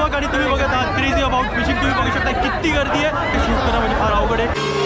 Blog आणि तुम्ही बघत आहात क्रेझी अबाउट फिशिंग। तुम्ही बघू शकता किती गर्दी आहे, शूट करणं म्हणजे फार अवघड आहे।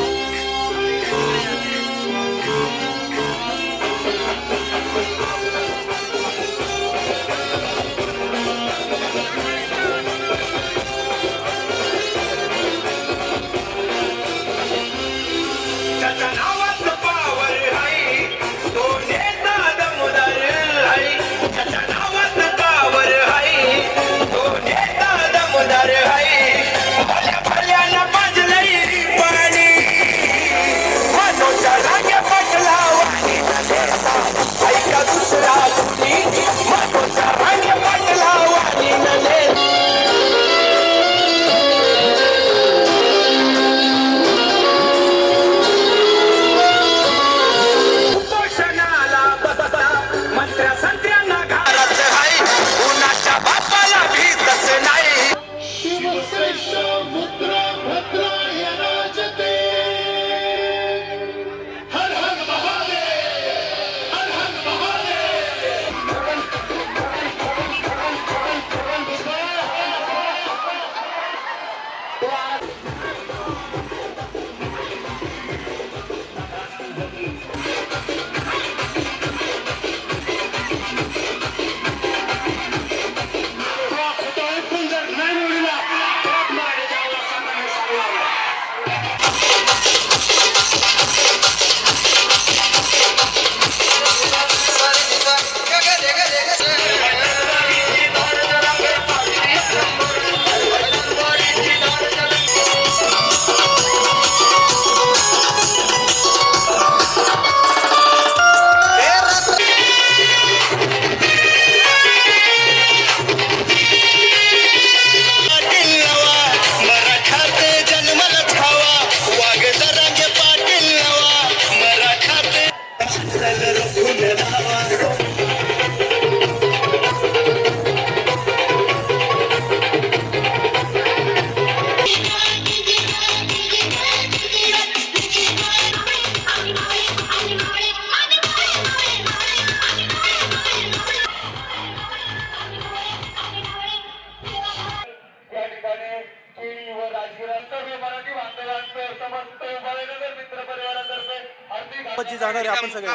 जाणार आहे आपण सगळे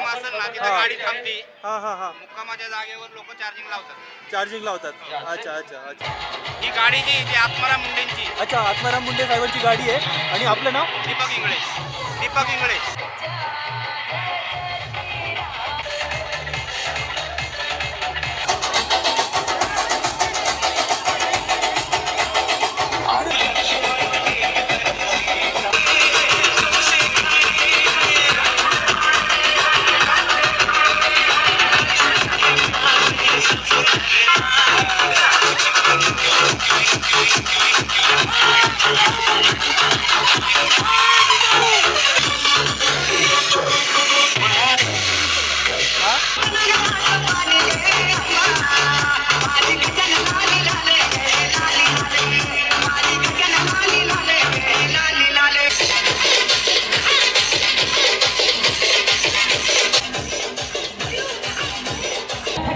गाडी थांबते। हां हां हां, मुक्कामाच्या जागेवर लोक चार्जिंग लावतात। अच्छा अच्छा अच्छा, ही गाडी जी ती आत्माराम मुंडेंची। अच्छा, आत्माराम मुंडे साहेबांची गाडी आहे। आणि आपलं नाव दीपक इंगळे। दीपक इंगळे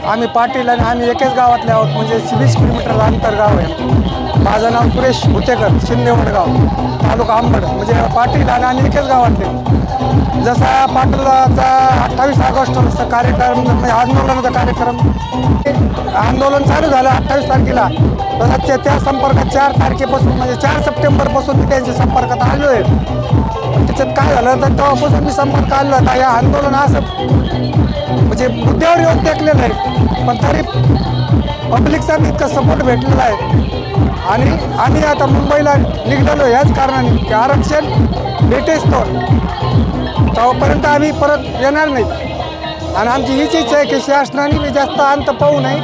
आम्ही पाटील आणि आम्ही एकाच गावातले आहोत, म्हणजे 20 किलोमीटर अंतर गाव आहे। माझं नाव सुरेश भुतेकर, शिंदेवडगाव, तालुका अंबड, म्हणजे पाटील आणि आम्ही एकाच गावातले। जसा पाटलाचा 28 ऑगस्ट कार्यक्रम म्हणजे आंदोलनाचा कार्यक्रम आंदोलन चालू झालं 28 तारखेला, तसं त्या संपर्कात 4 तारखेपासून म्हणजे 4 सप्टेंबरपासून मी त्यांच्या संपर्कात आलो आहे। त्याच्यात काय झालं तर तेव्हापासून मी संपर्क आलो होता। या आंदोलन असं म्हणजे मुद्द्यावर येऊन टेकलेलं आहे, पण तरी पब्लिकचा इतका सपोर्ट भेटलेला आहे। आणि आम्ही आता मुंबईला निघालो याच कारणाने की आरक्षण भेटेच तोपर्यंत आम्ही परत येणार नाही। आणि आमची हीच इच्छा आहे की शासनाने बी जास्त अंत पाहू नये,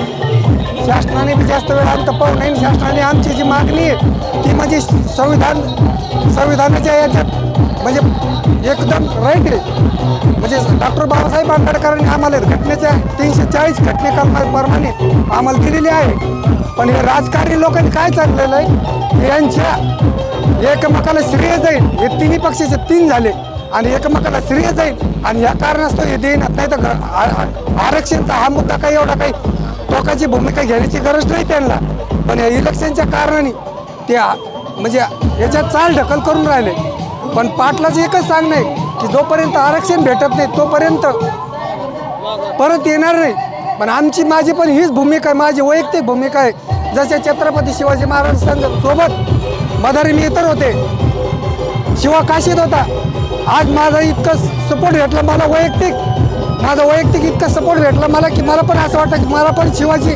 शासनाने बी जास्त वेळ अंत पाहू नये। शासनाने आमची जी मागणी आहे ती म्हणजे संविधानाच्या याच्यात म्हणजे एकदम राईट आहे। म्हणजे डॉक्टर बाबासाहेब आंबेडकरांनी आम्हाला घटनेच्या 340 घटनेप्रमाणे आम्हाला दिलेली आहे। पण हे राजकारणी लोकांनी काय चाललेलं आहे, यांच्या एकमेकाला श्रेय जाईल, हे तिन्ही पक्षाचे 3 झाले आणि एकमेकाला श्रेय जाईल आणि या कारणास्तव हे देण्यात नाही। तर आरक्षणचा हा मुद्दा काही एवढा काही टोकाची भूमिका घेण्याची गरज नाही त्यांना, पण या इलेक्शनच्या कारणाने ते म्हणजे याच्यात चाल ढकल करून राहिले. पण पाटलाचं एकच सांगणं आहे की जोपर्यंत आरक्षण भेटत नाही तोपर्यंत परत येणार नाही. पण माझी पण हीच भूमिका आहे, माझी वैयक्तिक भूमिका आहे. जसे छत्रपती शिवाजी महाराज सोबत मदारी मित्र होते, शिवा काशीत होता. आज माझा इतकं सपोर्ट भेटला मला वैयक्तिक इतका सपोर्ट भेटला मला की मला पण असं वाटतं की मला पण शिवाजी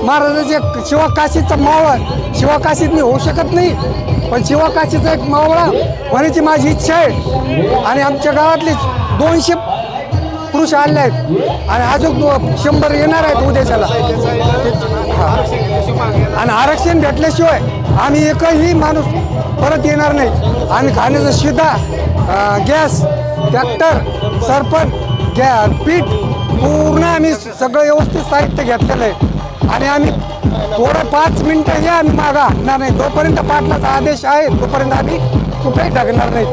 महाराजाचे शिवा काशीचा मावळा शिवा काशीत मी होऊ शकत नाही, पण शिवा काशीचा एक मावळा होण्याची माझी इच्छा आहे. आणि आमच्या गावातले 200 पुरुष आणले आहेत आणि अजून 100 येणार आहेत उद्याच्याला. आणि आरक्षण भेटल्याशिवाय आम्ही एकही माणूस परत येणार नाही. आणि खाण्याचं शिधा, गॅस, ट्रॅक्टर, सरपंच, पीठ पूर्ण आम्ही सगळं व्यवस्थित साहित्य घेतलेलं आहे. आणि आम्ही थोडं 5 मिनटं हे आम्ही मागा हटणार नाही. जोपर्यंत पाटलाचा आदेश आहे तोपर्यंत आम्ही कुठेही टाकणार नाही.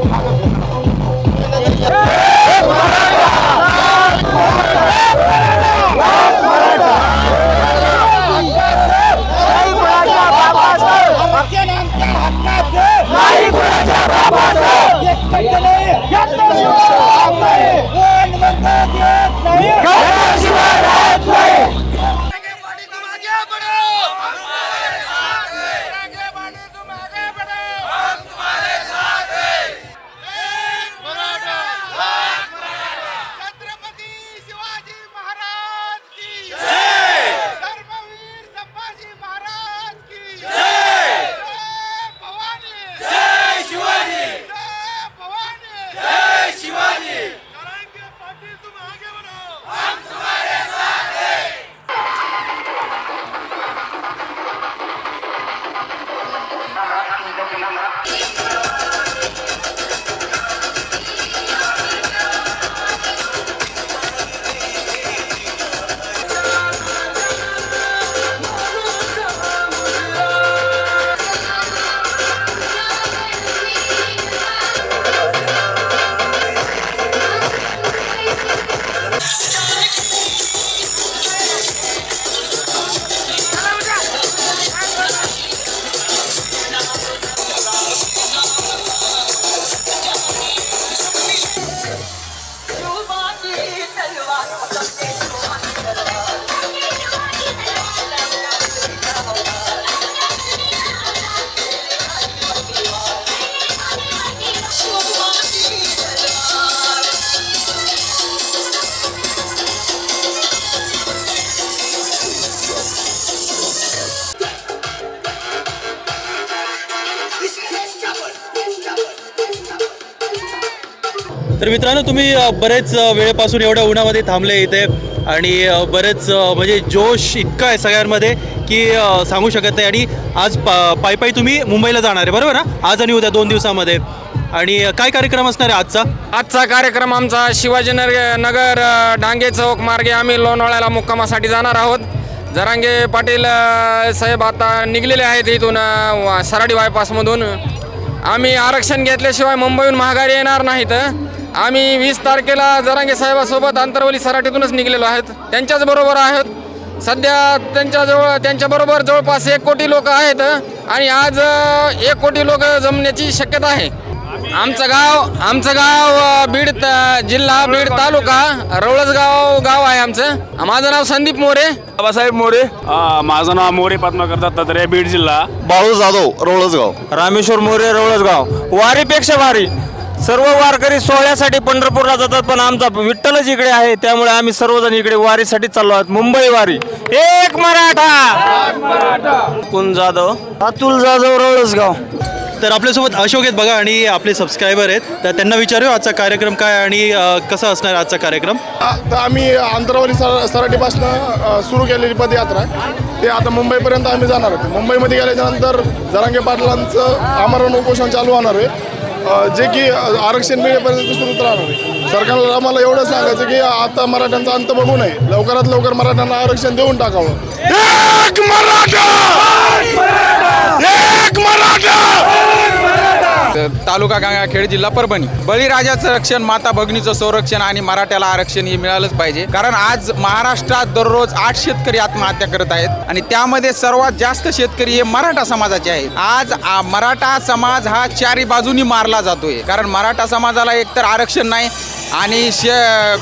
तर मित्रांनो, तुम्ही बरेच वेळेपासून एवढ्या उन्हामध्ये थांबले इथे आणि बरेच म्हणजे जोश इतका आहे सगळ्यांमध्ये की सांगू शकत नाही. आणि आज पायी तुम्ही मुंबईला जाणार आहे, बरोबर ना? आज आणि उद्या 2 दिवसामध्ये. आणि काय कार्यक्रम असणार आहे आजचा कार्यक्रम आमचा शिवाजीनगर डांगे चौक मार्गे आम्ही लोणावळ्याला मुक्कामासाठी जाणार आहोत. जरांगे पाटील साहेब आता निघलेले आहेत इथून सराडी बायपासमधून. आम्ही आरक्षण घेतल्याशिवाय मुंबईहून माघारी येणार नाहीत. आम्ही 20 तारखेला जरांगे साहेबासोबत आंतरवली सराटीतूनच निघलेलो आहेत, त्यांच्याच बरोबर आहोत. सध्या त्यांच्याबरोबर जवळपास 1 कोटी लोक आहेत आणि आज 1 कोटी लोक जमण्याची शक्यता आहे. आमचं गाव बीड जिल्हा बीड तालुका रवळसगाव गाव आहे आमचं. माझं नाव संदीप मोरे. बाबासाहेब मोरे. माझं नाव मोरे पद्माकर दत्तात्रय, बीड जिल्हा. बाळू जाधव रवळसगाव. रामेश्वर मोरे रवळसगाव. वारीपेक्षा भारी सर्व वारकरी सोहळ्यासाठी पंढरपूरला जातात, पण आमचा विठ्ठलच इकडे आहे, त्यामुळे आम्ही सर्वजण इकडे वारीसाठी चाललो आहोत. मुंबई वारी एक मराठा. कुंज जाधव. अतुल जाधव रवळसगाव. तर आपल्यासोबत अशोक आहेत बघा आणि आपले सबस्क्रायबर आहेत, तर त्यांना विचारूया आजचा कार्यक्रम काय आणि कसा असणार आजचा कार्यक्रम. तर आम्ही आंतरवली सराटीपासून सुरू केलेली पदयात्रा ते आता मुंबईपर्यंत आम्ही जाणार आहोत. मुंबईमध्ये गेल्याच्यानंतर जरांगे पाटलांचं आमरण उपोषण चालू होणार आहे, जे की आरक्षण मिळेपर्यंत सुरूच राहणार आहे. सरकारला आम्हाला एवढं सांगायचं की आता मराठ्यांचा अंत बघू नये, लवकरात लवकर मराठ्यांना आरक्षण देऊन टाकावं. एक मराठा, एक मराठा. तालुका गंगाखेड, जिल्हा परभणी. बळीराजाचं रक्षण, माता भगिनीचं संरक्षण आणि मराठ्याला आरक्षण हे मिळालंच पाहिजे. कारण आज महाराष्ट्रात दररोज 8 शेतकरी आत्महत्या करत आहेत आणि त्यामध्ये सर्वात जास्त शेतकरी हे मराठा समाजाचे आहेत. आज मराठा समाज हा चारी बाजूनी मारला जातोय. कारण मराठा समाजाला एकतर आरक्षण नाही आणि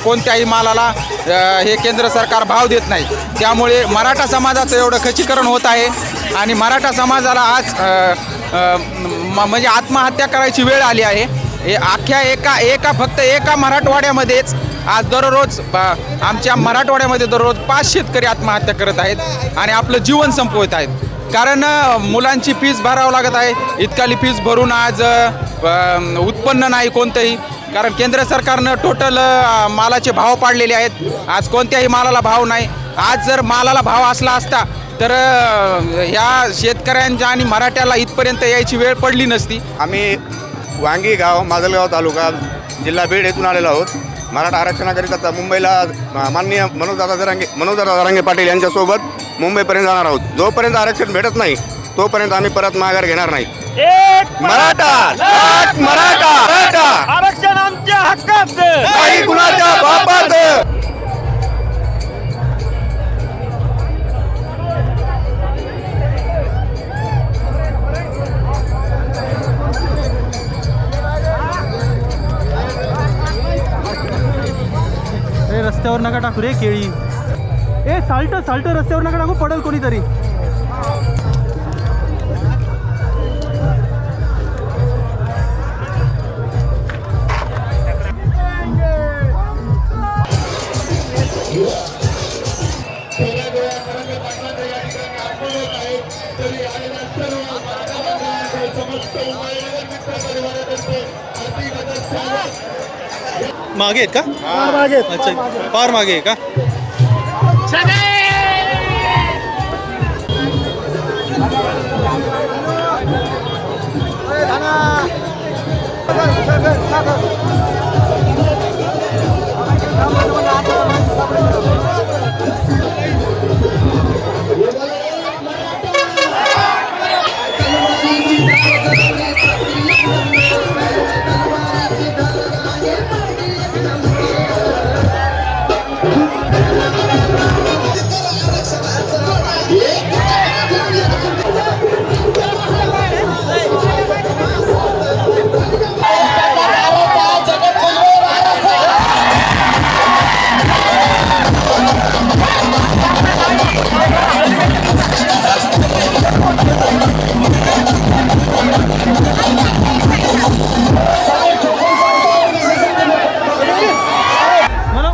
कोणत्याही मालाला हे केंद्र सरकार भाव देत नाही. त्यामुळे मराठा समाजाचं एवढं खच्चीकरण होत आहे आणि मराठा समाजाला आज म्हणजे आत्महत्या करायची वेळ आली आहे. हे अख्ख्या फक्त एका मराठवाड्यामध्येच आज दररोज आमच्या मराठवाड्यामध्ये दररोज 5 शेतकरी आत्महत्या करत आहेत आणि आपलं जीवन संपवत आहेत. कारण मुलांची फीस भरावं लागत आहे. इतकाली फीस भरून आज उत्पन्न नाही कोणतंही. कारण केंद्र सरकारनं टोटल मालाचे भाव पाडलेले आहेत. आज कोणत्याही मालाला भाव नाही. आज जर मालाला भाव असला असता तर ह्या शेतकऱ्यांच्या आणि मराठ्याला इथपर्यंत यायची वेळ पडली नसती. आम्ही वांगी गाव, माजलगाव तालुका, जिल्हा बीड येथून आलेलो आहोत. मराठा आरक्षणाकरिता मुंबईला माननीय मनोजदादा जरांगे पाटील यांच्यासोबत मुंबईपर्यंत जाणार आहोत. जोपर्यंत आरक्षण भेटत नाही तोपर्यंत आम्ही परत माघार घेणार नाही. मराठा मराठा आरक्षण आमच्या हक्काचं, काही कुणाच्या बापाचं. रस्त्यावर नका टाकू रे केळी. साल्ट रस्त्यावर नका टाकू, पडेल कोणीतरी. मागे आहेत का? अच्छा, फार मागे आहे का?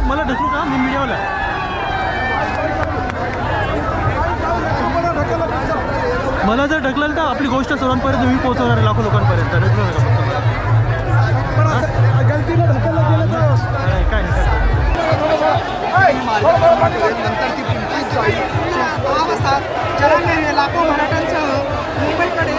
मला ढकलू का? मी मीडियावाला. मला जर ढकलेल तर आपली गोष्ट सर्वांपर्यंत मी पोहोचवणार आहे, लाखो लोकांपर्यंत. ढकलू नका फक्त. काय नाही. लाखो मराठ्यांसह मुंबईकडे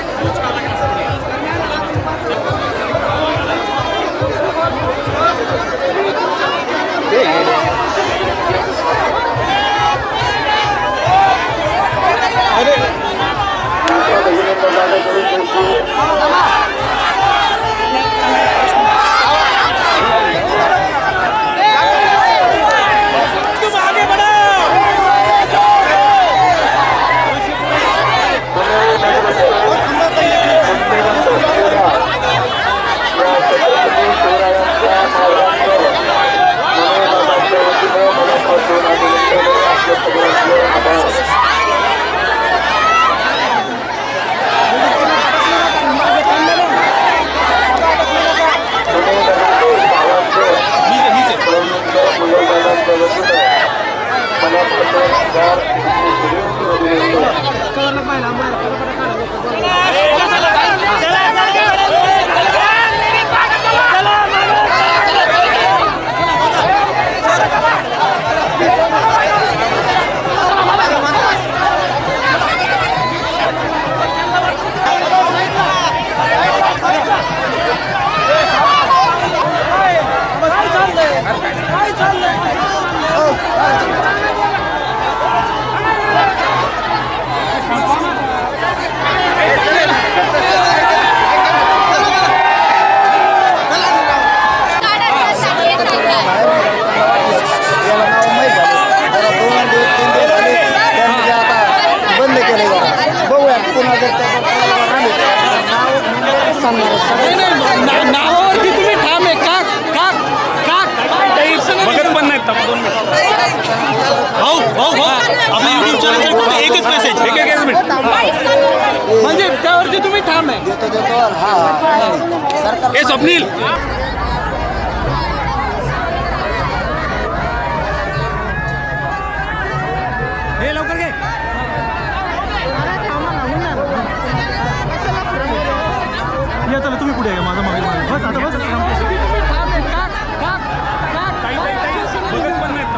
नावावरती तुम्ही ठाम आहे का का बघत पण नाहीत भाऊ भाऊ भाऊ आपल्या युट्यूब चॅनलचा एकच मेसेज एक मिनिट म्हणजे त्यावरती तुम्ही ठाम आहे. हे स्वप्नील हे लवकर घे. या चला तुम्ही पुढे या माझा मागे बस आता बस. बघत पण नाहीत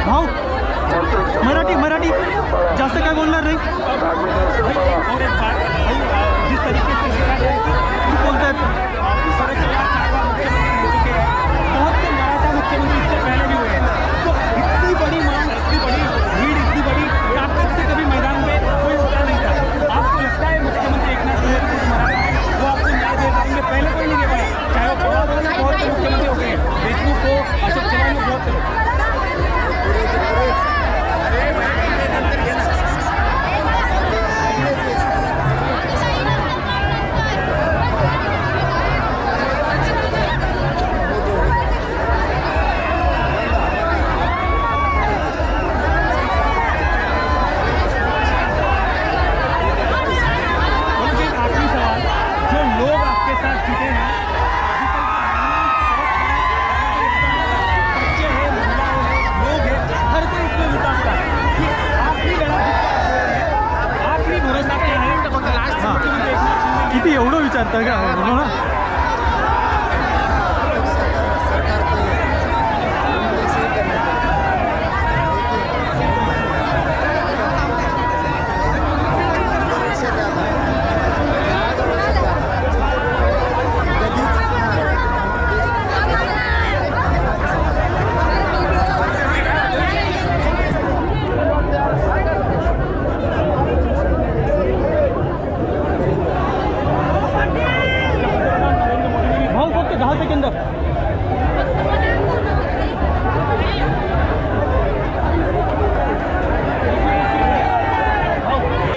भाऊ मराठी मराठी जास्त काय बोलणार नाही. जिस तरीके से बोलतात बहुत से मराठा मुख्यमंत्री इससे पहले भी हुए हैं, तो इतनी बड़ी मांग, इतनी बड़ी भीड़, इतनी बड़ी ताकत से कभी मैदान में कोई होता नहीं था. आपको लगता है मुख्यमंत्री एकनाथ शिंदे मराठा है वो आपको न्याय दे पाएंगे? पहले कोई नहीं दे पाए, चाहे वो पवार हो बहुत से मुख्यमंत्री हो गए, देशमुख को, अशोक चव्हाण को, बहुत से लोग. किती एवढं विचारतं का ना.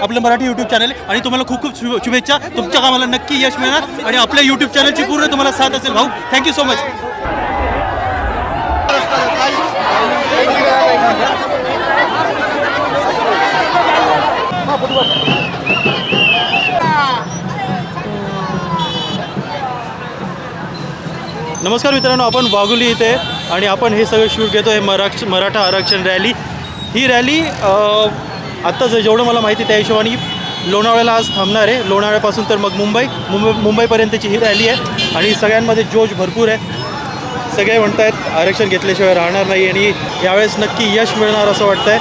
आपलं मराठी यूट्यूब चॅनल आणि तुम्हाला खूप खूप शुभेच्छा. तुमच्या कामाला नक्की यश मिळणार आणि आपल्या यूट्यूब चॅनलची पूर्ण तुम्हाला साथ असेल. भाऊ थँक्यू सो मच. नमस्कार मित्रांनो, आपण वाघोली इथे आणि आपण हे सगळं शूट घेतो. हे मराठा आरक्षण रॅली. ही रॅली आत्ता जेवढं मला माहिती त्या हिशोबाने लोणावळ्याला आज थांबणार आहे. लोणावळ्यापासून तर मग मुंबईपर्यंतची ही रॅली आहे आणि सगळ्यांमध्ये जोश भरपूर आहे. सगळे म्हणत आहेत आरक्षण घेतल्याशिवाय राहणार नाही आणि यावेळेस नक्की यश मिळणार असं वाटतं आहे.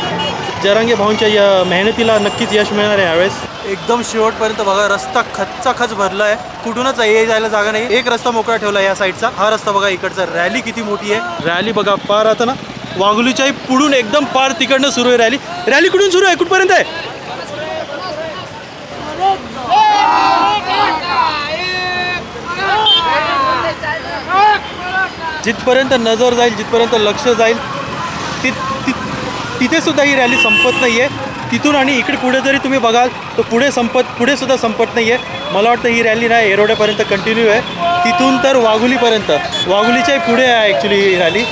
जरांगे भाऊंच्या या मेहनतीला नक्कीच यश मिळणार आहे यावेळेस. एकदम शेवटपर्यंत बघा रस्ता खच भरला आहे. कुठूनच ये जायला जागा नाही. एक रस्ता मोकळा ठेवला या साईडचा. हा रस्ता बघा इकडचा. रॅली किती मोठी आहे. रॅली बघा पार आता ना वाघोलीच्याही पुढून एकदम पार तिकडनं सुरू आहे रॅली. रॅली कुठून सुरू आहे, कुठपर्यंत आहे? जिथपर्यंत नजर जाईल, जिथपर्यंत लक्ष जाईल तिथे सुद्धा ही रॅली संपत नाही आहे. तिथून आणि इकडे पुढे जरी तुम्ही बघाल तर पुढे सुद्धा संपत नाही आहे. मला वाटतं ही रॅली नाही एरोड्यापर्यंत कंटिन्यू आहे. तिथून तर वाघोलीपर्यंत, वाघोलीच्याही पुढे आहे ॲक्च्युली ही रॅली.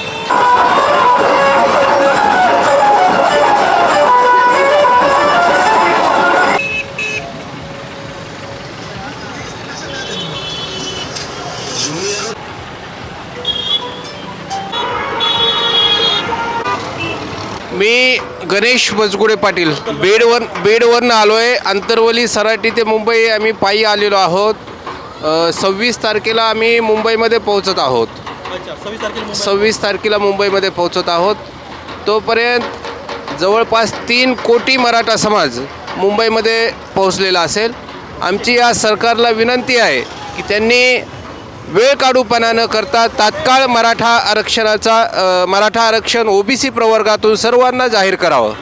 मी गणेश बजगुडे पाटील बेडवरनं आलो आहे. आंतरवली सराटी ते मुंबई आम्ही पायी आलेलो आहोत. 26 तारखेला आम्ही मुंबईमध्ये पोहोचत आहोत. 26 तारखेला मुंबईमध्ये पोहोचत आहोत. तोपर्यंत जवळपास 3 कोटी मराठा समाज मुंबईमध्ये पोहोचलेला असेल. आमची या सरकारला विनंती आहे की त्यांनी वेळ काढूपणा न करता तात्काळ मराठा आरक्षण OBC प्रवर्गातून सर्वांना जाहीर करावं.